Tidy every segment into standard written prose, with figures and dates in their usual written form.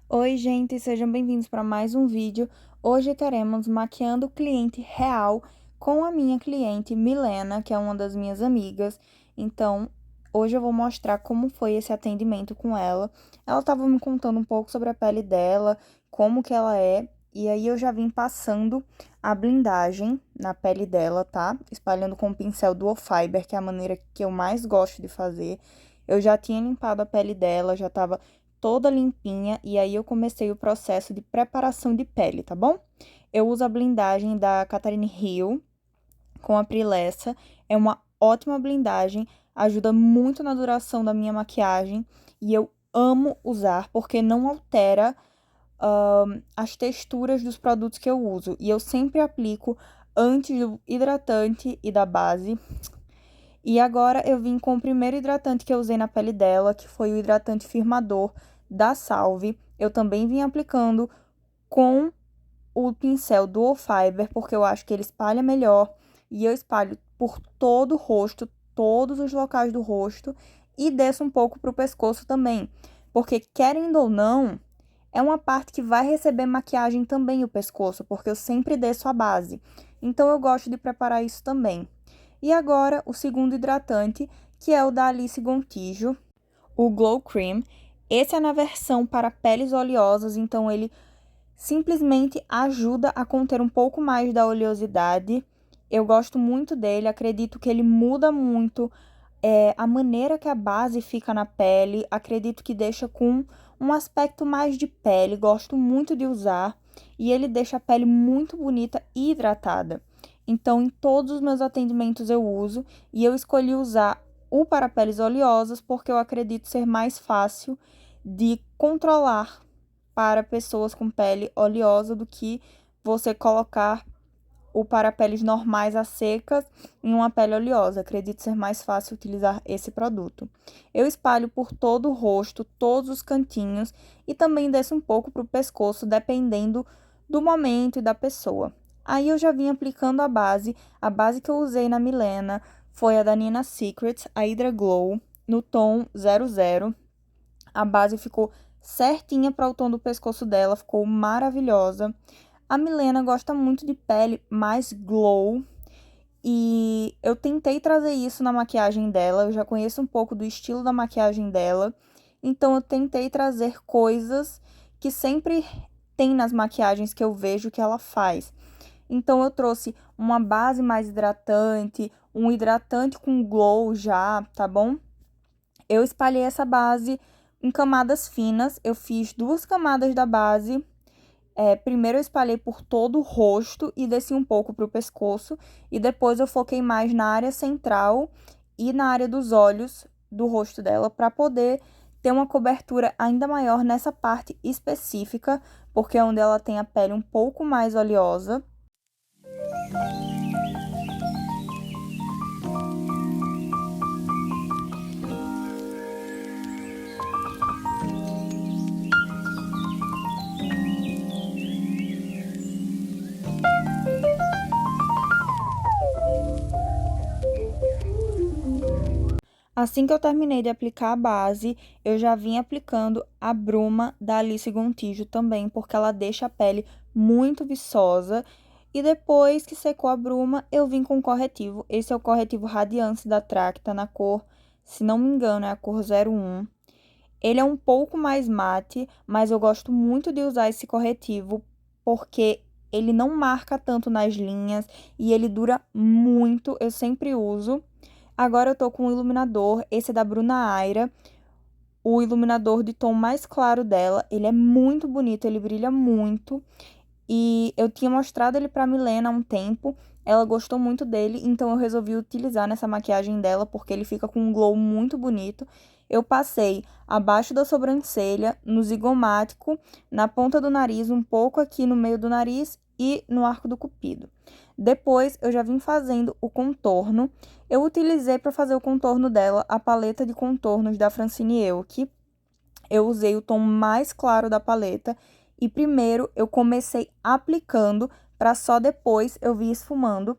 Oi, gente, sejam bem-vindos para mais um vídeo. Hoje teremos maquiando o cliente real com a minha cliente Milena, que é uma das minhas amigas. Então, hoje eu vou mostrar como foi esse atendimento com ela. Ela estava me contando um pouco sobre a pele dela, como que ela é, e aí eu já vim passando a blindagem na pele dela, tá? Espalhando com o pincel Duo Fiber, que é a maneira que eu mais gosto de fazer. Eu já tinha limpado a pele dela, já estava toda limpinha, e aí eu comecei o processo de preparação de pele, tá bom? Eu uso a blindagem da Catherine Hill com a Prilessa, é uma ótima blindagem, ajuda muito na duração da minha maquiagem, e eu amo usar porque não altera as texturas dos produtos que eu uso, e eu sempre aplico antes do hidratante e da base. E agora eu vim com o primeiro hidratante que eu usei na pele dela, que foi o hidratante firmador da Salve. Eu também vim aplicando com o pincel Duo Fiber, porque eu acho que ele espalha melhor. E eu espalho por todo o rosto, todos os locais do rosto, e desço um pouco pro pescoço também. Porque, querendo ou não, é uma parte que vai receber maquiagem também, o pescoço, porque eu sempre desço a base. Então, eu gosto de preparar isso também. E agora, o segundo hidratante, que é o da Alice Gontijo, o Glow Cream. Esse é na versão para peles oleosas, então ele simplesmente ajuda a conter um pouco mais da oleosidade. Eu gosto muito dele, acredito que ele muda muito a maneira que a base fica na pele, acredito que deixa com um aspecto mais de pele, gosto muito de usar, e ele deixa a pele muito bonita e hidratada. Então, em todos os meus atendimentos eu uso, e eu escolhi usar o para peles oleosas porque eu acredito ser mais fácil de controlar para pessoas com pele oleosa do que você colocar o para peles normais a secas em uma pele oleosa. Acredito ser mais fácil utilizar esse produto. Eu espalho por todo o rosto, todos os cantinhos, e também desço um pouco para o pescoço, dependendo do momento e da pessoa. Aí eu já vim aplicando a base. A base que eu usei na Milena foi a da Nina Secrets, a Hydra Glow, no tom 00. A base ficou certinha para o tom do pescoço dela, ficou maravilhosa. A Milena gosta muito de pele mais glow, e eu tentei trazer isso na maquiagem dela. Eu já conheço um pouco do estilo da maquiagem dela, então eu tentei trazer coisas que sempre tem nas maquiagens que eu vejo que ela faz. Então eu trouxe uma base mais hidratante, um hidratante com glow já, tá bom? Eu espalhei essa base em camadas finas, eu fiz 2 camadas da base. Primeiro eu espalhei por todo o rosto e desci um pouco para o pescoço, e depois eu foquei mais na área central e na área dos olhos do rosto dela, para poder ter uma cobertura ainda maior nessa parte específica, porque é onde ela tem a pele um pouco mais oleosa. Assim que eu terminei de aplicar a base, eu já vim aplicando a bruma da Alice Gontijo também, porque ela deixa a pele muito viçosa. E depois que secou a bruma, eu vim com o corretivo. Esse é o corretivo Radiance da Tracta, na cor, se não me engano, é a cor 01. Ele é um pouco mais mate, mas eu gosto muito de usar esse corretivo porque ele não marca tanto nas linhas e ele dura muito, eu sempre uso. Agora eu tô com o iluminador, esse é da Bruna Aira, o iluminador de tom mais claro dela. Ele é muito bonito, ele brilha muito. E eu tinha mostrado ele pra Milena há um tempo, ela gostou muito dele, então eu resolvi utilizar nessa maquiagem dela, porque ele fica com um glow muito bonito. Eu passei abaixo da sobrancelha, no zigomático, na ponta do nariz, um pouco aqui no meio do nariz e no arco do cupido. Depois, eu já vim fazendo o contorno. Eu utilizei para fazer o contorno dela a paleta de contornos da Francine Elk. Eu usei o tom mais claro da paleta e primeiro eu comecei aplicando para só depois eu vir esfumando.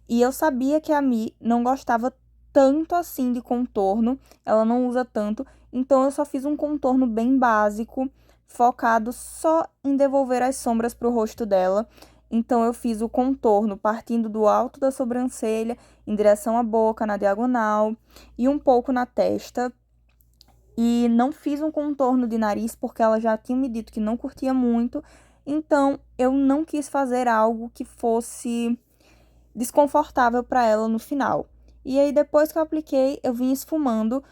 E eu sabia que a Mi não gostava tanto assim de contorno, ela não usa tanto, então eu só fiz um contorno bem básico, focado só em devolver as sombras para o rosto dela. Então, eu fiz o contorno partindo do alto da sobrancelha, em direção à boca, na diagonal, e um pouco na testa. E não fiz um contorno de nariz, porque ela já tinha me dito que não curtia muito. Então, eu não quis fazer algo que fosse desconfortável para ela no final. E aí, depois que eu apliquei, eu vim esfumando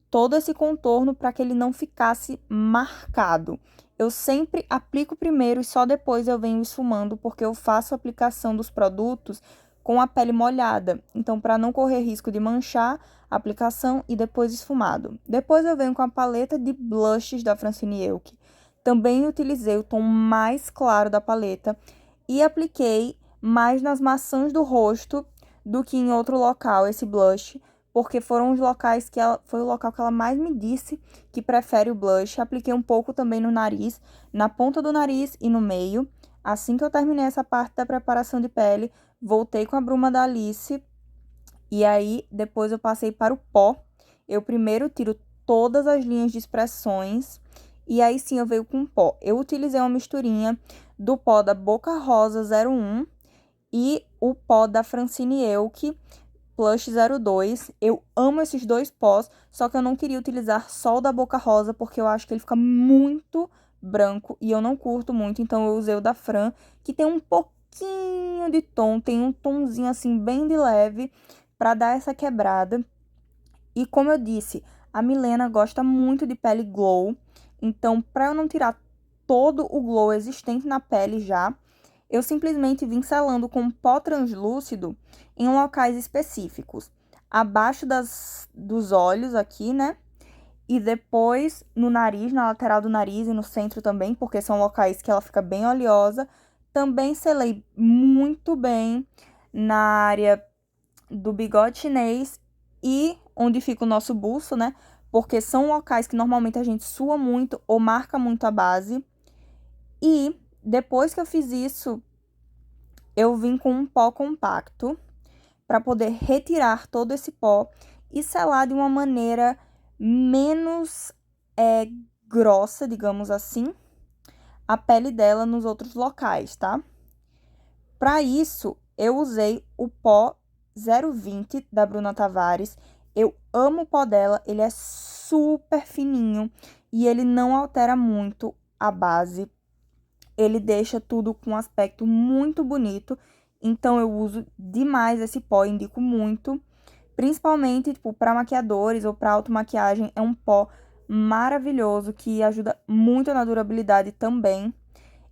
todo esse contorno para que ele não ficasse marcado. Eu sempre aplico primeiro e só depois eu venho esfumando, porque eu faço a aplicação dos produtos com a pele molhada. Então, para não correr risco de manchar a aplicação e depois esfumado. Depois eu venho com a paleta de blushes da Francine Elk. Também utilizei o tom mais claro da paleta e apliquei mais nas maçãs do rosto do que em outro local esse blush, porque foram os locais que foi o local que ela mais me disse que prefere o blush. Apliquei um pouco também no nariz, na ponta do nariz e no meio. Assim que eu terminei essa parte da preparação de pele, voltei com a bruma da Alice e aí depois eu passei para o pó. Eu primeiro tiro todas as linhas de expressões e aí sim eu venho com o pó. Eu utilizei uma misturinha do pó da Boca Rosa 01 e o pó da Francine Elk Plush 02. Eu amo esses dois pós, só que eu não queria utilizar só o da Boca Rosa, porque eu acho que ele fica muito branco e eu não curto muito, então eu usei o da Fran, que tem um pouquinho de tom, tem um tomzinho assim bem de leve, pra dar essa quebrada. E como eu disse, a Milena gosta muito de pele glow, então pra eu não tirar todo o glow existente na pele já, eu simplesmente vim selando com pó translúcido em locais específicos. Abaixo dos olhos aqui, né? E depois no nariz, na lateral do nariz e no centro também, porque são locais que ela fica bem oleosa. Também selei muito bem na área do bigode chinês e onde fica o nosso buço, né? Porque são locais que normalmente a gente sua muito ou marca muito a base. E depois que eu fiz isso, eu vim com um pó compacto para poder retirar todo esse pó e selar de uma maneira menos grossa, digamos assim, a pele dela nos outros locais, tá? Para isso, eu usei o pó 020 da Bruna Tavares. Eu amo o pó dela, ele é super fininho e ele não altera muito a base. Ele deixa tudo com um aspecto muito bonito. Então, eu uso demais esse pó, indico muito. Principalmente, tipo, para maquiadores ou para automaquiagem, é um pó maravilhoso que ajuda muito na durabilidade também.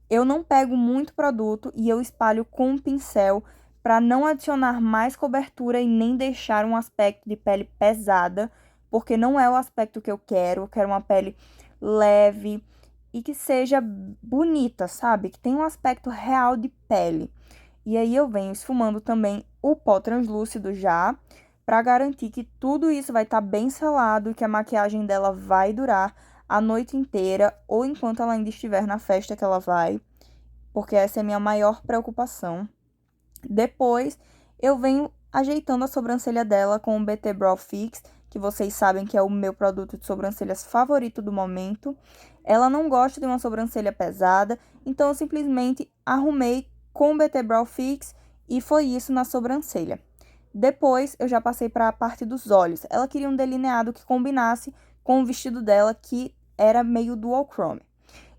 Eu não pego muito produto e eu espalho com um pincel para não adicionar mais cobertura e nem deixar um aspecto de pele pesada, porque não é o aspecto que eu quero. Eu quero uma pele leve e que seja bonita, sabe? Que tenha um aspecto real de pele. E aí eu venho esfumando também o pó translúcido já, para garantir que tudo isso vai estar bem selado e que a maquiagem dela vai durar a noite inteira ou enquanto ela ainda estiver na festa que ela vai, porque essa é a minha maior preocupação. Depois, eu venho ajeitando a sobrancelha dela com o BT Brow Fix, que vocês sabem que é o meu produto de sobrancelhas favorito do momento. Ela não gosta de uma sobrancelha pesada, então eu simplesmente arrumei com o BT Brow Fix e foi isso na sobrancelha. Depois, eu já passei para a parte dos olhos. Ela queria um delineado que combinasse com o vestido dela, que era meio dual chrome.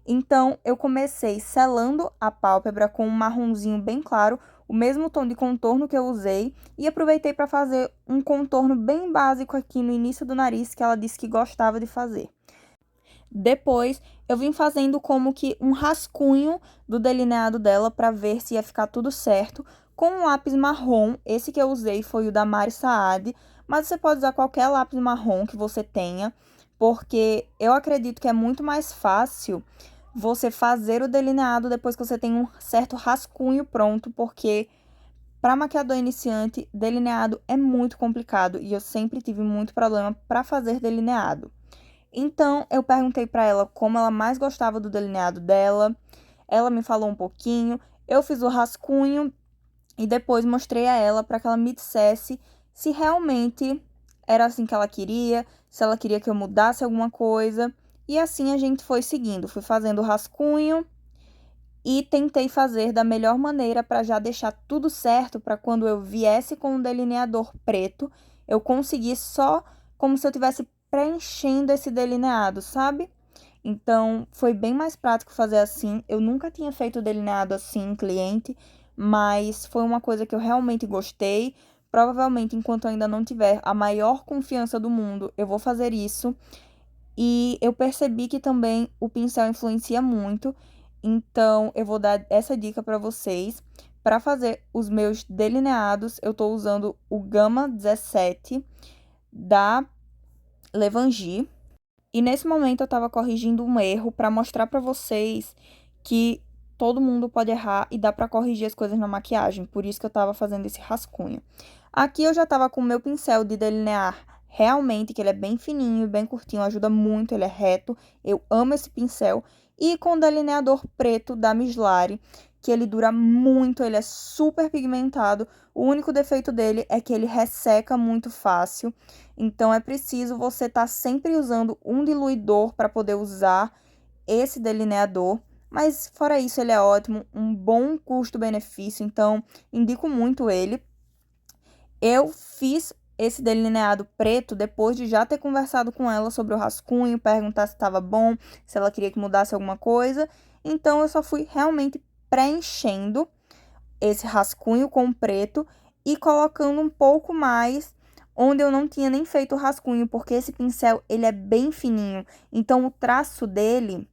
Então, eu comecei selando a pálpebra com um marronzinho bem claro, o mesmo tom de contorno que eu usei, e aproveitei para fazer um contorno bem básico aqui no início do nariz, que ela disse que gostava de fazer. Depois, eu vim fazendo como que um rascunho do delineado dela para ver se ia ficar tudo certo, com um lápis marrom. Esse que eu usei foi o da Mari Saad, mas você pode usar qualquer lápis marrom que você tenha, porque eu acredito que é muito mais fácil você fazer o delineado depois que você tem um certo rascunho pronto, porque para maquiador iniciante, delineado é muito complicado e eu sempre tive muito problema para fazer delineado. Então, eu perguntei para ela como ela mais gostava do delineado dela. Ela me falou um pouquinho, eu fiz o rascunho e depois mostrei a ela para que ela me dissesse se realmente era assim que ela queria, se ela queria que eu mudasse alguma coisa. E assim a gente foi seguindo, fui fazendo o rascunho e tentei fazer da melhor maneira para já deixar tudo certo para quando eu viesse com o delineador preto, eu conseguisse só como se eu tivesse preenchendo esse delineado, sabe? Então, foi bem mais prático fazer assim. Eu nunca tinha feito delineado assim em cliente, mas foi uma coisa que eu realmente gostei. Provavelmente, enquanto eu ainda não tiver a maior confiança do mundo, eu vou fazer isso. E eu percebi que também o pincel influencia muito. Então, eu vou dar essa dica para vocês. Para fazer os meus delineados, eu estou usando o Gama 17 da Levangie. E nesse momento eu estava corrigindo um erro para mostrar para vocês que todo mundo pode errar e dá para corrigir as coisas na maquiagem. Por isso que eu estava fazendo esse rascunho. Aqui eu já estava com o meu pincel de delinear realmente, que ele é bem fininho e bem curtinho, ajuda muito, ele é reto. Eu amo esse pincel. E com o delineador preto da Mislari, que ele dura muito, ele é super pigmentado. O único defeito dele é que ele resseca muito fácil. Então, é preciso você estar sempre usando um diluidor para poder usar esse delineador. Mas, fora isso, ele é ótimo, um bom custo-benefício, então, indico muito ele. Eu fiz esse delineado preto depois de já ter conversado com ela sobre o rascunho, perguntar se estava bom, se ela queria que mudasse alguma coisa. Então, eu só fui realmente preenchendo esse rascunho com preto e colocando um pouco mais onde eu não tinha nem feito o rascunho, porque esse pincel, ele é bem fininho. Então, o traço dele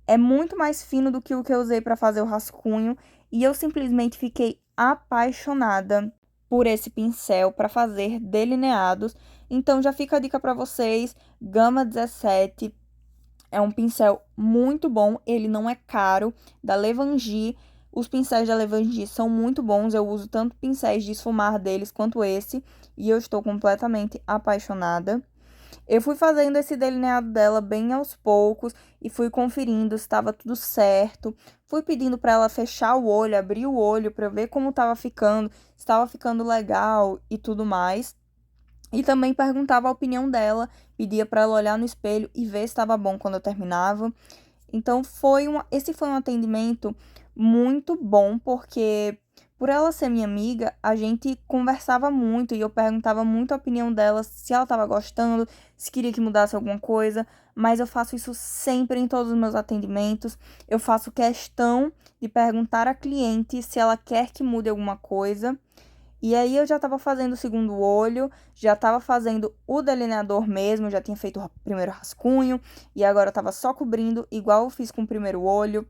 é muito mais fino do que o que eu usei para fazer o rascunho. E eu simplesmente fiquei apaixonada por esse pincel para fazer delineados. Então, já fica a dica para vocês, Gama 17 é um pincel muito bom, ele não é caro, da Levangie. Os pincéis da Levangie são muito bons, eu uso tanto pincéis de esfumar deles quanto esse, e eu estou completamente apaixonada. Eu fui fazendo esse delineado dela bem aos poucos e fui conferindo se estava tudo certo. Fui pedindo para ela fechar o olho, abrir o olho para eu ver como estava ficando, se estava ficando legal e tudo mais. E também perguntava a opinião dela, pedia para ela olhar no espelho e ver se estava bom quando eu terminava. Então, esse foi um atendimento muito bom, porque por ela ser minha amiga, a gente conversava muito e eu perguntava muito a opinião dela, se ela estava gostando, se queria que mudasse alguma coisa. Mas eu faço isso sempre em todos os meus atendimentos. Eu faço questão de perguntar à cliente se ela quer que mude alguma coisa. E aí eu já estava fazendo o segundo olho, já estava fazendo o delineador mesmo, já tinha feito o primeiro rascunho e agora eu estava só cobrindo, igual eu fiz com o primeiro olho.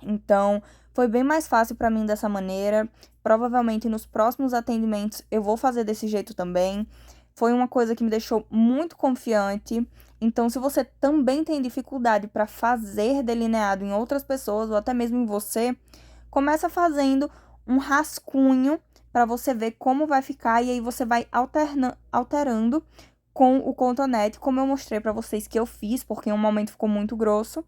Então, foi bem mais fácil para mim dessa maneira. Provavelmente nos próximos atendimentos eu vou fazer desse jeito também. Foi uma coisa que me deixou muito confiante. Então, se você também tem dificuldade para fazer delineado em outras pessoas ou até mesmo em você, começa fazendo um rascunho para você ver como vai ficar e aí você vai alterando com o cotonete, como eu mostrei para vocês que eu fiz, porque em um momento ficou muito grosso.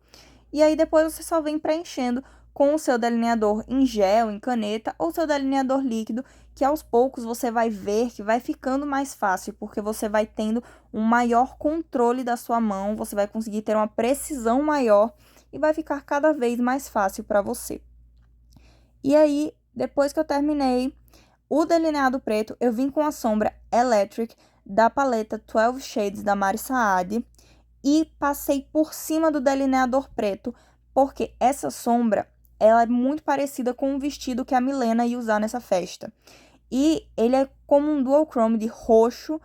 E aí depois você só vem preenchendo com o seu delineador em gel, em caneta ou seu delineador líquido, que aos poucos você vai ver que vai ficando mais fácil, porque você vai tendo um maior controle da sua mão, você vai conseguir ter uma precisão maior e vai ficar cada vez mais fácil para você. E aí, depois que eu terminei o delineado preto, eu vim com a sombra Electric da paleta 12 Shades da Mari Saad e passei por cima do delineador preto, porque essa sombra, ela é muito parecida com o vestido que a Milena ia usar nessa festa. E ele é como um dual chrome de roxo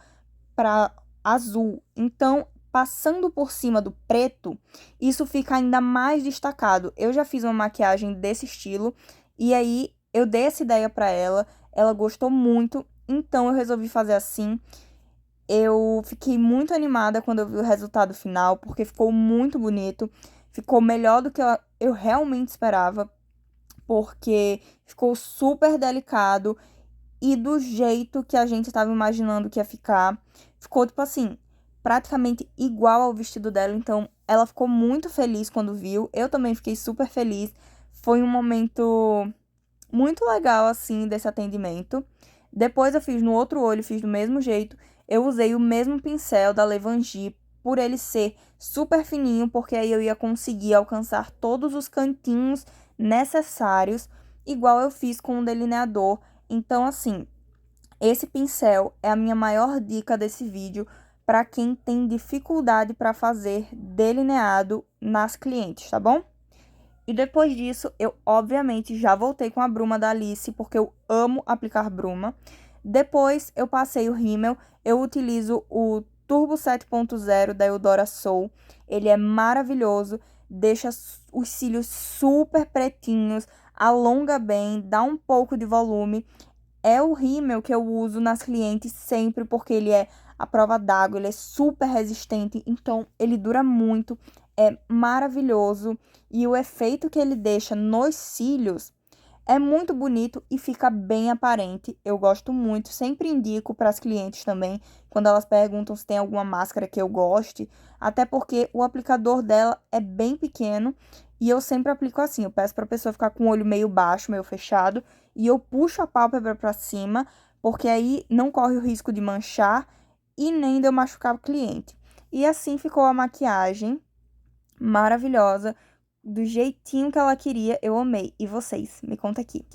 para azul. Então, passando por cima do preto, isso fica ainda mais destacado. Eu já fiz uma maquiagem desse estilo e aí eu dei essa ideia para ela, ela gostou muito, então eu resolvi fazer assim. Eu fiquei muito animada quando eu vi o resultado final, porque ficou muito bonito, ficou melhor do que eu realmente esperava, porque ficou super delicado e do jeito que a gente estava imaginando que ia ficar. Ficou, tipo assim, praticamente igual ao vestido dela. Então, ela ficou muito feliz quando viu. Eu também fiquei super feliz. Foi um momento muito legal, assim, desse atendimento. Depois eu fiz no outro olho, fiz do mesmo jeito. Eu usei o mesmo pincel da Levangie, por ele ser super fininho, porque aí eu ia conseguir alcançar todos os cantinhos necessários, igual eu fiz com o delineador. Então, assim, esse pincel é a minha maior dica desse vídeo para quem tem dificuldade para fazer delineado nas clientes, tá bom? E depois disso, eu obviamente já voltei com a bruma da Alice, porque eu amo aplicar bruma. Depois eu passei o rímel, eu utilizo o Turbo 7.0 da Eudora Soul. Ele é maravilhoso, deixa os cílios super pretinhos, alonga bem, dá um pouco de volume. É o rímel que eu uso nas clientes sempre, porque ele é à prova d'água, ele é super resistente, então ele dura muito, é maravilhoso. E o efeito que ele deixa nos cílios é muito bonito e fica bem aparente. Eu gosto muito, sempre indico para as clientes também, quando elas perguntam se tem alguma máscara que eu goste, até porque o aplicador dela é bem pequeno e eu sempre aplico assim. Eu peço para a pessoa ficar com o olho meio baixo, meio fechado, e eu puxo a pálpebra para cima, porque aí não corre o risco de manchar e nem de eu machucar o cliente. E assim ficou a maquiagem maravilhosa, do jeitinho que ela queria, eu amei. E vocês? Me conta aqui.